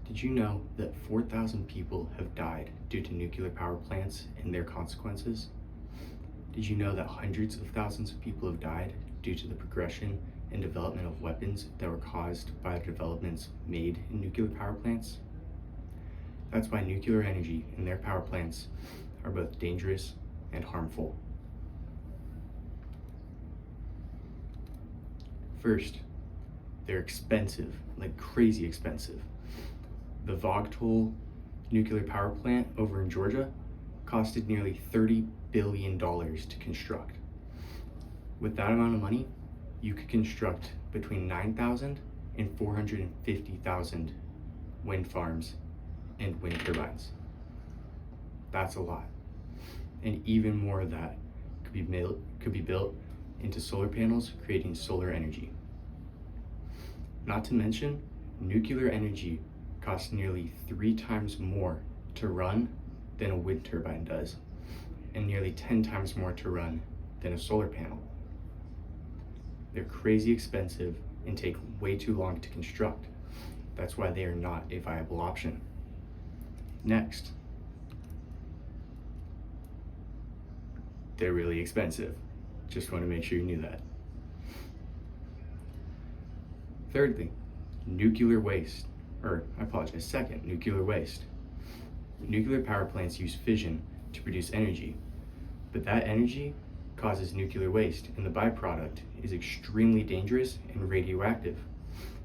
Did you know that 4,000 people have died due to nuclear power plants and their consequences? Did you know that hundreds of thousands of people have died due to the progression and development of weapons that were caused by the developments made in nuclear power plants? That's why nuclear energy and their power plants are both dangerous and harmful. First, they're expensive, like crazy expensive. The Vogtle nuclear power plant over in Georgia costed nearly $30 billion to construct. With that amount of money, you could construct between 9,000 and 450,000 wind farms and wind turbines. That's a lot. And even more of that could be built into solar panels, creating solar energy. Not to mention, nuclear energy costs nearly 3 times more to run than a wind turbine does, and nearly 10 times more to run than a solar panel. They're crazy expensive and take way too long to construct. That's why they are not a viable option. Next, they're really expensive. Just want to make sure you knew that. Thirdly, nuclear waste. Second, nuclear waste. Nuclear power plants use fission to produce energy, but that energy causes nuclear waste, and the byproduct is extremely dangerous and radioactive.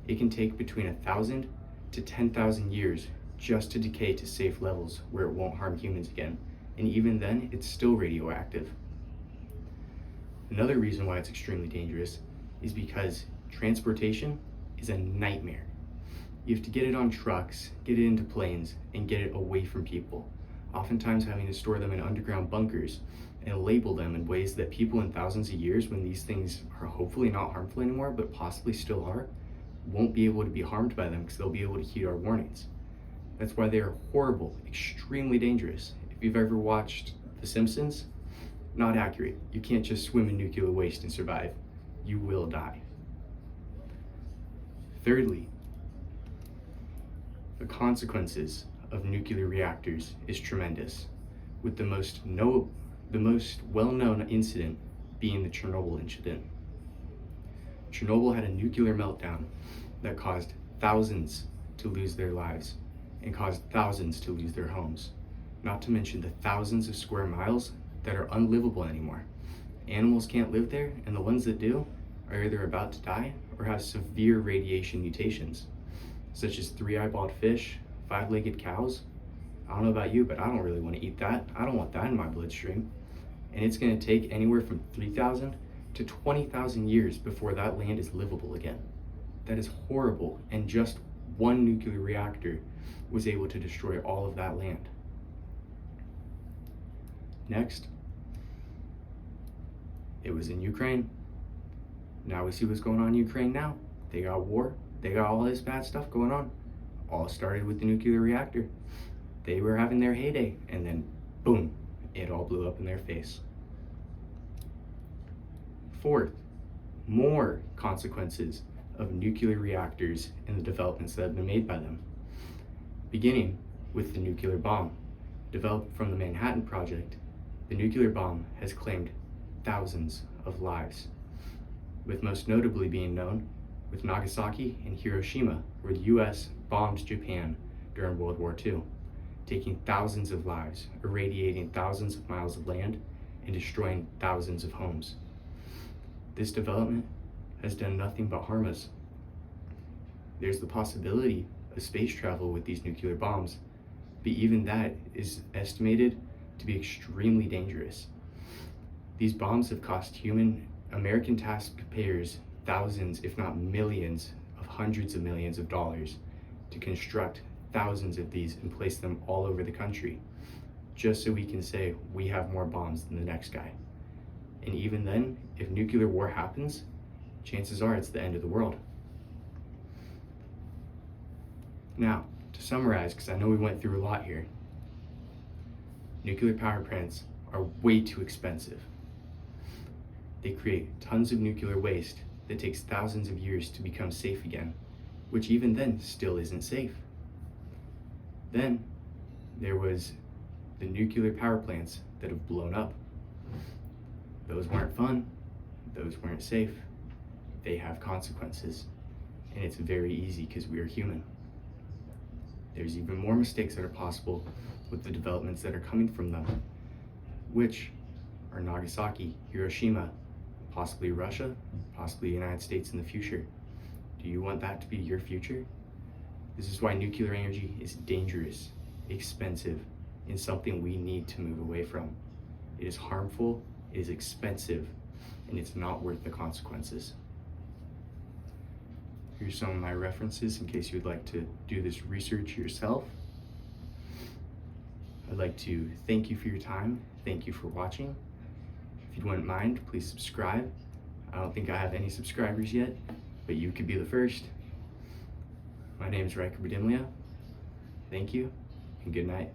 It can take between 1,000 to 10,000 years just to decay to safe levels where it won't harm humans again, and even then, it's still radioactive. Another reason why it's extremely dangerous is because transportation is a nightmare. You have to get it on trucks, get it into planes, and get it away from people, oftentimes having to store them in underground bunkers and label them in ways that people in thousands of years, when these things are hopefully not harmful anymore, but possibly still are, won't be able to be harmed by them because they'll be able to heed our warnings. That's why they are horrible, extremely dangerous. If you've ever watched The Simpsons, not accurate. You can't just swim in nuclear waste and survive. You will die. Thirdly, the consequences of nuclear reactors is tremendous, with the most well-known incident being the Chernobyl incident. Chernobyl had a nuclear meltdown that caused thousands to lose their lives and caused thousands to lose their homes, not to mention the thousands of square miles that are unlivable anymore. Animals can't live there, and the ones that do are either about to die or have severe radiation mutations, such as 3-eyeballed fish, 5-legged cows. I don't know about you, but I don't really want to eat that. I don't want that in my bloodstream. And it's going to take anywhere from 3,000 to 20,000 years before that land is livable again. That is horrible, and just one nuclear reactor was able to destroy all of that land. Next, it was in Ukraine. Now we see what's going on in Ukraine now. They got war, they got all this bad stuff going on. All started with the nuclear reactor. They were having their heyday, and then boom, it all blew up in their face. Fourth, more consequences of nuclear reactors and the developments that have been made by them. Beginning with the nuclear bomb. Developed from the Manhattan Project, the nuclear bomb has claimed thousands of lives, with most notably being known with Nagasaki and Hiroshima, where the US bombed Japan during World War II, taking thousands of lives, irradiating thousands of miles of land, and destroying thousands of homes. This development has done nothing but harm us. There's the possibility of space travel with these nuclear bombs, but even that is estimated to be extremely dangerous. These bombs have cost American taxpayers thousands, if not millions, of hundreds of millions of dollars to construct thousands of these and place them all over the country, just so we can say we have more bombs than the next guy. And even then, if nuclear war happens, chances are it's the end of the world. Now, to summarize, because I know we went through a lot here, nuclear power plants are way too expensive. They create tons of nuclear waste that takes thousands of years to become safe again, which even then still isn't safe. Then there was the nuclear power plants that have blown up. Those weren't fun, those weren't safe, they have consequences, and it's very easy because we are human. There's even more mistakes that are possible with the developments that are coming from them, which are Nagasaki, Hiroshima, possibly Russia, possibly the United States in the future. Do you want that to be your future? This is why nuclear energy is dangerous, expensive, and something we need to move away from. It is harmful, it is expensive, and it's not worth the consequences. Here's some of my references in case you'd like to do this research yourself. I'd like to thank you for your time. Thank you for watching. If you wouldn't mind, please subscribe. I don't think I have any subscribers yet, but you could be the first. My name is Riker Badimlia. Thank you, and good night.